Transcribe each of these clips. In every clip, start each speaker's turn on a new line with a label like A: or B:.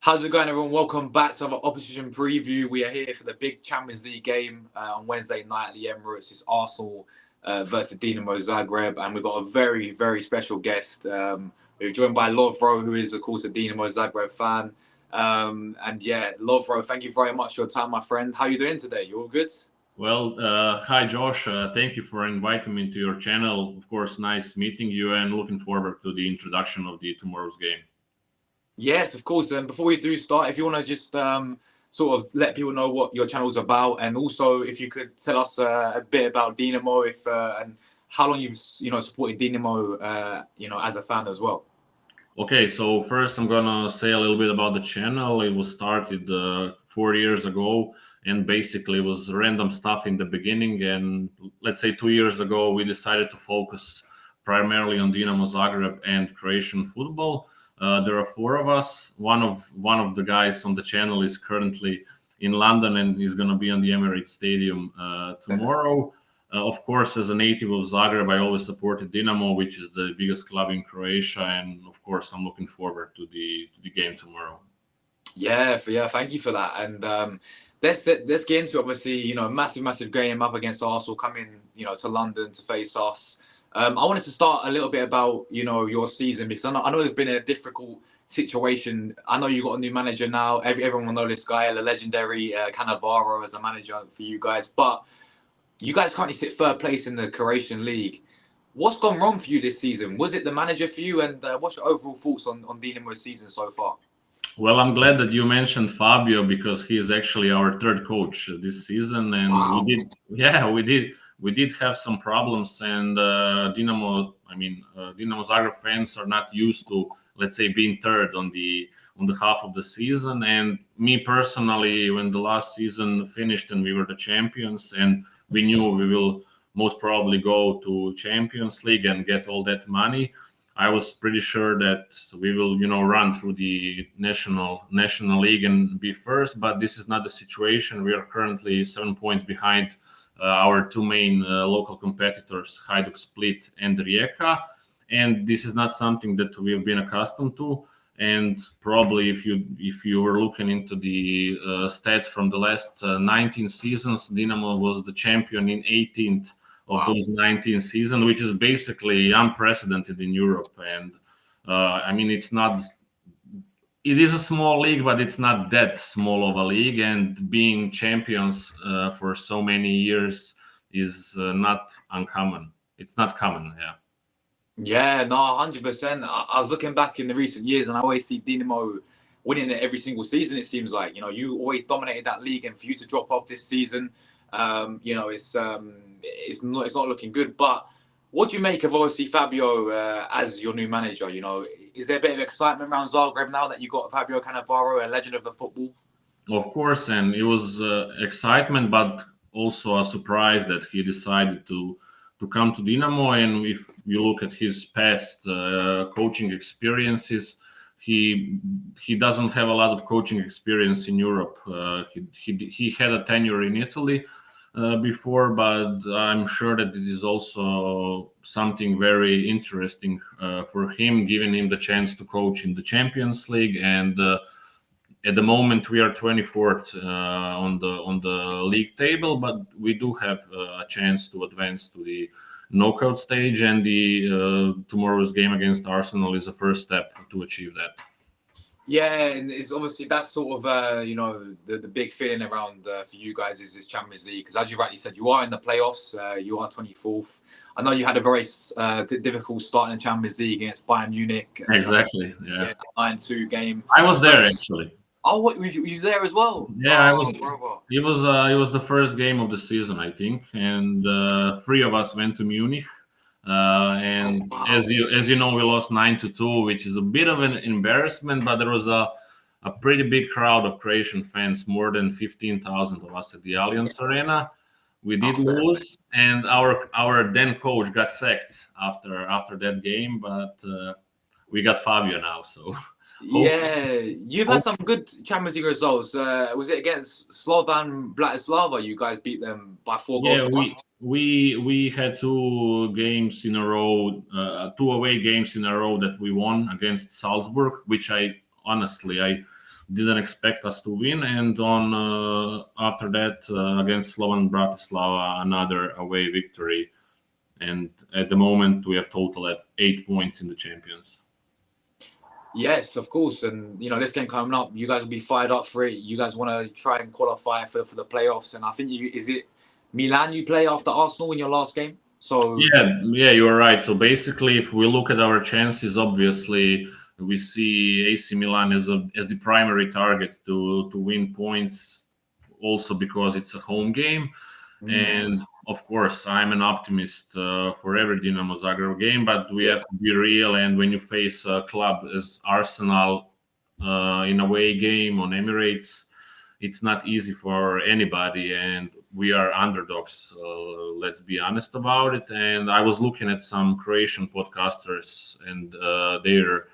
A: How's it going, everyone? Welcome back to our opposition preview. We are here for the big Champions League game on Wednesday night at the Emirates. It's Arsenal versus Dinamo Zagreb, and we've got a very, very special guest. We're joined by Lovro, who is, of course, a Dinamo Zagreb fan. And yeah, Lovro, thank you very much for your time, my friend. How are you doing today? You all good?
B: Well, hi Josh. Thank you for inviting me to your channel. Of course, nice meeting you, and looking forward to the introduction of the tomorrow's game.
A: Yes, of course. And before we do start, if you want to just sort of let people know what your channel's about, and also if you could tell us a bit about Dinamo, if and how long you've supported Dinamo, as a fan as well.
B: Okay, so first I'm gonna say a little bit about the channel. It was started 4 years ago, and basically it was random stuff in the beginning. And let's say 2 years ago, we decided to focus primarily on Dinamo Zagreb and Croatian football. There are four of us. One of the guys on the channel is currently in London and is gonna be on the Emirates Stadium tomorrow. Of course, as a native of Zagreb, I always supported Dinamo, which is the biggest club in Croatia, and of course, I'm looking forward to the game tomorrow.
A: Yeah, thank you for that. And let's get into obviously, massive game up against Arsenal, coming, to London to face us. I wanted to start a little bit about, your season, because I know there's been a difficult situation. I know you got a new manager now. Everyone will know this guy, the legendary Cannavaro, as a manager for you guys. But you guys currently sit third place in the Croatian league. What's gone wrong for you this season? Was it the manager for you? And what's your overall thoughts on Dinamo's season so far?
B: Well, I'm glad that you mentioned Fabio because he is actually our third coach this season, and
A: Wow.
B: we did have some problems, and Dinamo Zagreb fans are not used to, let's say, being third on the half of the season. And me personally, when the last season finished and we were the champions, and we knew we will most probably go to Champions League and get all that money, I was pretty sure that we will, run through the national league and be first. But this is not the situation. We are currently 7 points behind our two main local competitors, Hajduk Split and Rijeka, and this is not something that we have been accustomed to. And probably, if you were looking into the stats from the last 19 seasons, Dinamo was the champion in 18th of those 19 seasons, which is basically unprecedented in Europe. And it is a small league, but it's not that small of a league. And being champions for so many years is not uncommon. It's not common, yeah.
A: Yeah, no, 100%. I was looking back in the recent years, and I always see Dinamo winning it every single season. It seems like you always dominated that league, and for you to drop off this season, it's not looking good. But what do you make of obviously Fabio as your new manager? Is there a bit of excitement around Zagreb now that you got Fabio Cannavaro, a legend of the football?
B: Of course, and it was excitement, but also a surprise that he decided to come to Dinamo. And if you look at his past coaching experiences, he doesn't have a lot of coaching experience in Europe. He had a tenure in Italy before, but I'm sure that it is also something very interesting for him, giving him the chance to coach in the Champions League. And at the moment, we are 24th on the league table, but we do have a chance to advance to the knockout stage. And the tomorrow's game against Arsenal is the first step to achieve that.
A: Yeah, and it's obviously that's sort of the big feeling around for you guys is this Champions League, because as you rightly said, you are in the playoffs. You are 24th. I know you had a very difficult start in the Champions League against Bayern Munich.
B: Exactly. Yeah.
A: 9-2 game.
B: I was there actually.
A: Oh, what, were you there as well?
B: Yeah, I was.
A: Brother.
B: It was the first game of the season, I think, and three of us went to Munich. And as you know, we lost 9-2, which is a bit of an embarrassment. But there was a pretty big crowd of Croatian fans, more than 15,000 of us at the Allianz Arena. We did lose, and our then coach got sacked after that game. But we got Fabio now, so.
A: Yeah, you've had some good Champions League results. Was it against Slovan Bratislava? You guys beat them by 4 goals.
B: Yeah, we had two games in a row, two away games in a row that we won against Salzburg, which I didn't expect us to win. And on after that, against Slovan Bratislava, another away victory. And at the moment, we have total at 8 points in the champions.
A: Yes, of course. And, this game coming up, you guys will be fired up for it. You guys want to try and qualify for the playoffs. And I think, is it Milan you play after Arsenal in your last game? So
B: Yeah, you are right. So basically, if we look at our chances, obviously, we see AC Milan as the primary target to win points, also because it's a home game. And of course, I'm an optimist for every Dinamo Zagreb game, but we have to be real. And when you face a club as Arsenal in a away game on Emirates, it's not easy for anybody. And we are underdogs. Let's be honest about it. And I was looking at some Croatian podcasters and their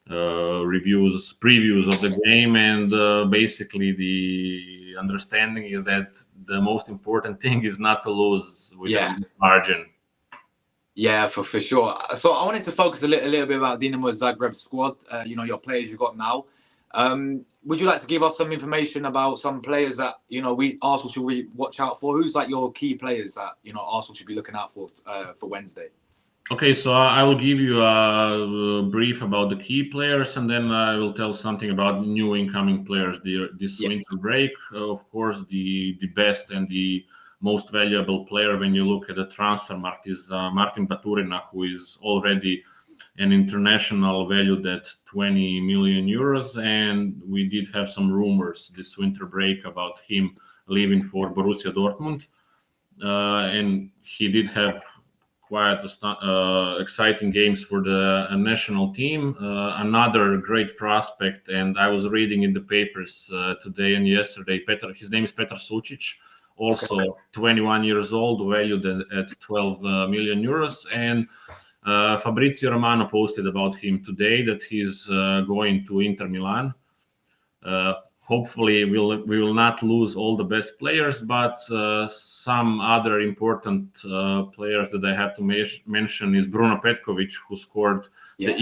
B: previews of the game, and basically the understanding is that the most important thing is not to lose with a margin.
A: Yeah, for sure. So I wanted to focus a little bit about Dinamo Zagreb squad. Your players you got now. Would you like to give us some information about some players that Arsenal should watch out for? Who's like your key players that Arsenal should be looking out for Wednesday?
B: Okay, so I will give you a brief about the key players, and then I will tell something about new incoming players this winter break. Of course, the best and the most valuable player when you look at the transfer market is Martin Baturina, who is already an international valued at 20 million euros. And we did have some rumors this winter break about him leaving for Borussia Dortmund. And he did have quite exciting games for the national team. Another great prospect, and I was reading in the papers today and yesterday, his name is Petar Sučić, also 21 years old, valued at 12 million euros. And Fabrizio Romano posted about him today that he's going to Inter Milan. Hopefully, we will not lose all the best players, but some other important players that I have to mention is Bruno Petkovic, who scored the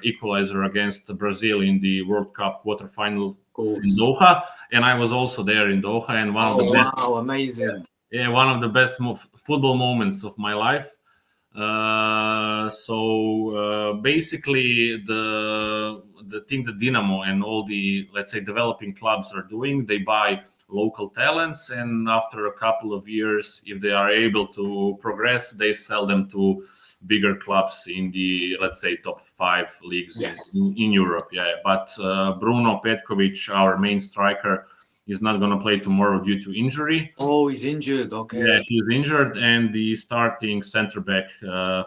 B: equalizer against Brazil in the World Cup quarterfinal in Doha, and I was also there in Doha, and one of the best.
A: Wow, amazing!
B: Yeah, one of the best football moments of my life. Basically, the thing that Dinamo and all the, let's say, developing clubs are doing, they buy local talents, and after a couple of years, if they are able to progress, they sell them to bigger clubs in the, let's say, top 5 leagues in Europe. But Bruno Petkovic, our main striker, is not going to play tomorrow due to injury.
A: Oh, he's injured. Okay.
B: Yeah, he's injured, and the starting center back,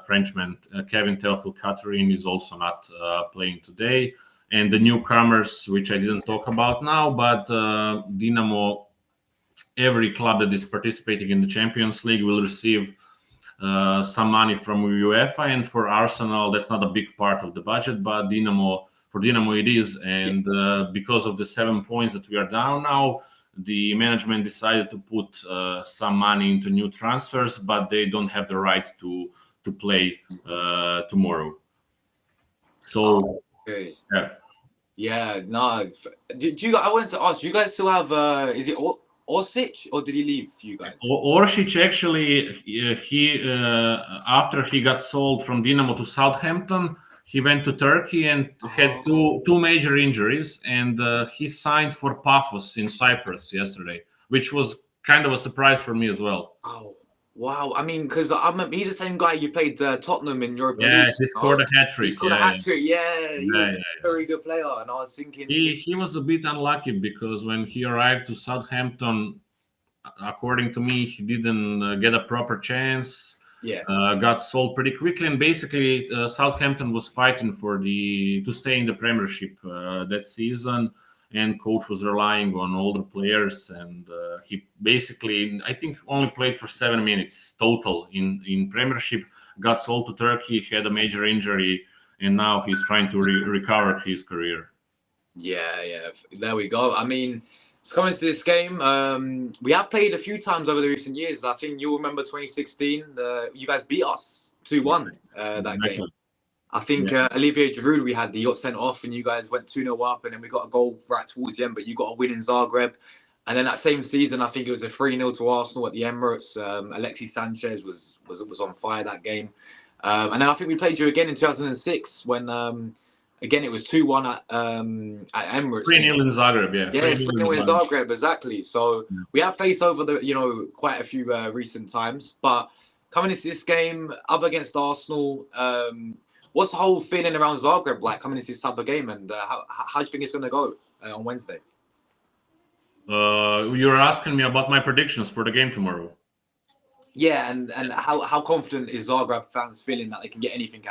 B: Frenchman Kevin Théophile-Catherine, is also not playing today. And the newcomers, which I didn't talk about now, but Dinamo, every club that is participating in the Champions League will receive some money from Uefa, and for Arsenal, that's not a big part of the budget, but for Dinamo it is. And because of the 7 points that we are down now, the management decided to put some money into new transfers, but they don't have the right to play tomorrow. So,
A: no. I wanted to ask, do you guys still have? Is it Orsic, or did he leave you guys?
B: Orsic, actually, he after he got sold from Dinamo to Southampton, he went to Turkey and had two major injuries, and he signed for Paphos in Cyprus yesterday, which was kind of a surprise for me as well.
A: Oh, wow. I mean, because he's the same guy you played Tottenham in Europa League.
B: Yeah, he scored a hat-trick.
A: He scored a hat-trick, he was a very good player, and I was thinking...
B: He was a bit unlucky, because when he arrived to Southampton, according to me, he didn't get a proper chance. Got sold pretty quickly, and basically Southampton was fighting to stay in the Premiership that season, and coach was relying on older players, and he basically, I think, only played for 7 minutes total in Premiership. Got sold to Turkey, had a major injury, and now he's trying to recover his career.
A: Yeah, there we go. I mean, it's coming to this game. We have played a few times over the recent years. I think you'll remember 2016. You guys beat us 2-1 that game. I think Olivier Giroud, we had, he got sent off and you guys went 2-0 up and then we got a goal right towards the end, but you got a win in Zagreb. And then that same season, I think it was a 3-0 to Arsenal at the Emirates. Alexis Sanchez was on fire that game. And then I think we played you again in 2006 when, again, it was 2-1 at Emirates.
B: 3-0 in Zagreb, yeah.
A: Yeah, 3-0 in Zagreb, exactly. So we have faced over quite a few recent times. But coming into this game, up against Arsenal, what's the whole feeling around Zagreb like coming into this type of game? And how do you think it's going to go on Wednesday?
B: You're asking me about my predictions for the game tomorrow.
A: Yeah, and how confident is Zagreb fans feeling that they can get anything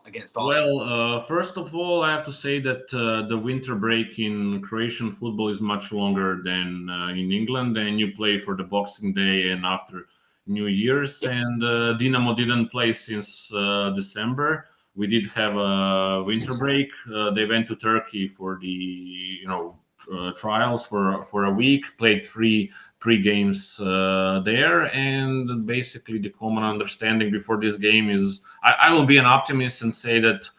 A: against Arsenal?
B: Well, first of all, I have to say that the winter break in Croatian football is much longer than in England, and you play for the Boxing Day and after New Year's. And Dinamo didn't play since December. We did have a winter break. They went to Turkey for the trials for a week, played three games there, and basically the common understanding before this game is I will be an optimist and say that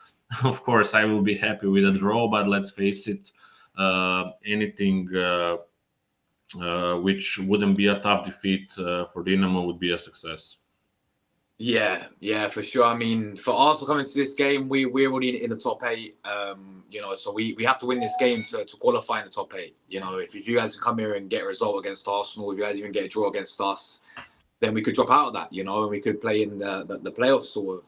B: of course I will be happy with a draw, but let's face it, anything which wouldn't be a tough defeat for Dinamo would be a success.
A: Yeah, for sure. I mean, for Arsenal coming to this game, we're already in the top 8. So we have to win this game to qualify in the top 8. If you guys come here and get a result against Arsenal, if you guys even get a draw against us, then we could drop out of that, and we could play in the playoff sort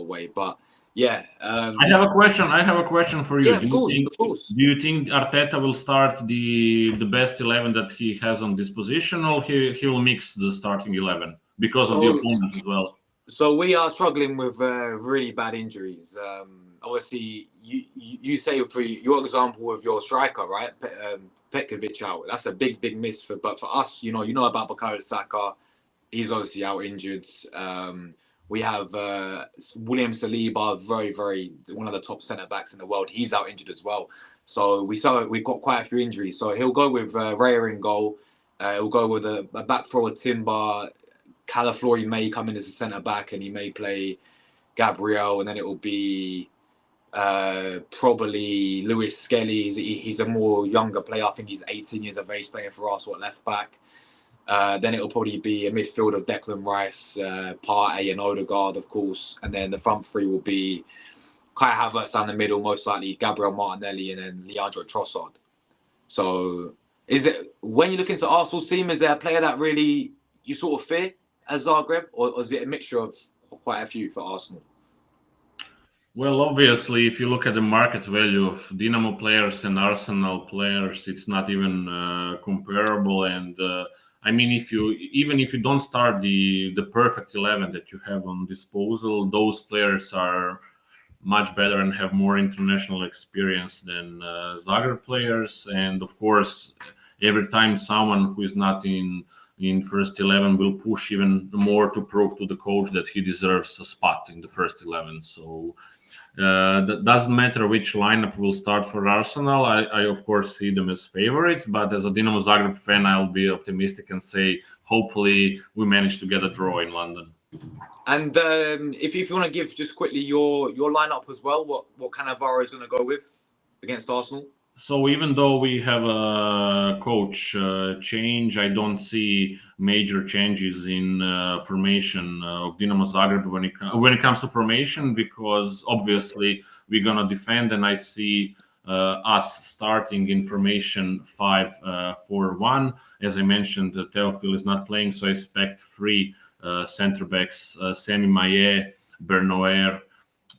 A: of way. But yeah,
B: I have a question for you.
A: Yeah, of course.
B: Do you think Arteta will start the best 11 that he has on this position, or he will mix the starting 11? Because of the opponent as well.
A: So we are struggling with really bad injuries. Obviously, you say for your example of your striker, right? Petkovic out. That's a big miss but for us, you know about Bukayo Saka. He's obviously out injured. We have William Saliba, very one of the top centre backs in the world. He's out injured as well. So we've got quite a few injuries. So he'll go with Raya in goal. He'll go with a back forward Timber. Calaflori may come in as a centre back and he may play Gabriel, and then it will be probably Lewis Skelly. He's a more younger player. I think he's 18 years of age, playing for Arsenal at left back. Then it'll probably be a midfield of Declan Rice, Partey and Odegaard, of course. And then the front three will be Kai Havertz down the middle, most likely Gabriel Martinelli, and then Leandro Trossard. So when you look into Arsenal's team, is there a player that really you sort of fear as Zagreb, or is it a mixture of quite a few for Arsenal?
B: Well, obviously, if you look at the market value of Dinamo players and Arsenal players, it's not even comparable. And I mean, if you don't start the perfect 11 that you have on disposal, those players are much better and have more international experience than Zagreb players. And of course, every time someone who is not in first 11 will push even more to prove to the coach that he deserves a spot in the first 11. So that doesn't matter which lineup will start for Arsenal. I of course see them as favorites, but as a Dinamo Zagreb fan, I'll be optimistic and say hopefully we manage to get a draw in London.
A: And if you want to give just quickly your lineup as well, what kind of VAR is going to go with against Arsenal?
B: So even though we have a coach change, I don't see major changes in formation of Dinamo Zagreb when it comes to formation, because obviously we're gonna defend, and I see us starting in formation 5-4-1. As I mentioned, Teofil is not playing, so I expect 3 center backs: Semi Maye, Bernoer,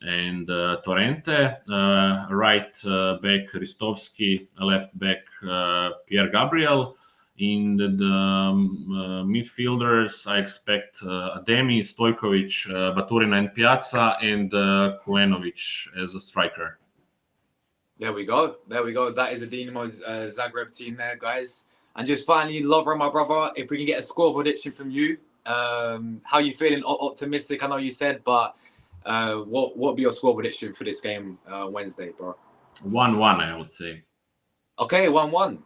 B: and Torrente, right back Ristovski, left back Pierre Gabriel. In the midfielders, I expect Ademi, Stojkovic, Baturina and Piazza, and Kulenovic as a striker.
A: There we go. That is a Dinamo Zagreb team there, guys. And just finally, Lovren, my brother, if we can get a score prediction from you, how you feeling? Optimistic, I know you said, but what would be your score prediction for this game Wednesday, bro?
B: 1-1, I would say.
A: Okay, 1-1.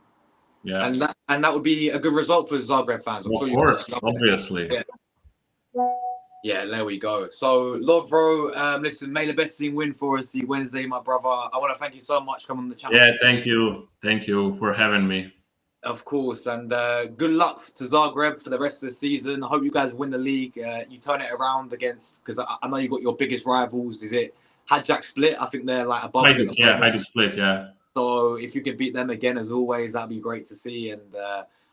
B: Yeah.
A: And that would be a good result for Zagreb fans. I'm
B: of
A: sure
B: course, obviously.
A: Yeah, there we go. So, Lovro, listen, may the best team win for us the Wednesday, my brother. I want to thank you so much for coming on the channel.
B: Yeah, thank you. Thank you for having me.
A: Of course, and good luck to Zagreb for the rest of the season. I hope you guys win the league. You turn it around against, because I know you got your biggest rivals. Is it Hajduk Split? I think they're like above you at the moment.
B: Hajduk Split, yeah.
A: So if you could beat them again, as always, that'd be great to see. And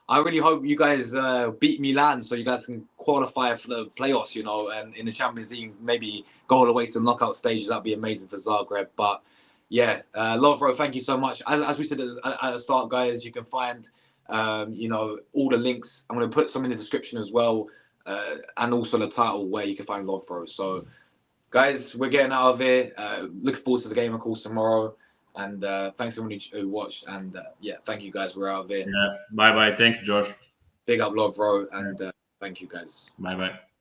A: I really hope you guys beat Milan so you guys can qualify for the playoffs, you know, and in the Champions League, maybe go all the way to the knockout stages. That'd be amazing for Zagreb. But yeah, Lovro, thank you so much. As we said at the start, guys, you can find, you know, all the links. I'm going to put some in the description as well, and also the title where you can find Lovro. So, guys, we're getting out of here. Looking forward to the game, of course, tomorrow. And thanks to everyone who watched. And yeah, thank you guys. We're out of here.
B: Yeah. Bye bye. Thank you, Josh.
A: Big up, Lovro, and thank you guys.
B: Bye bye.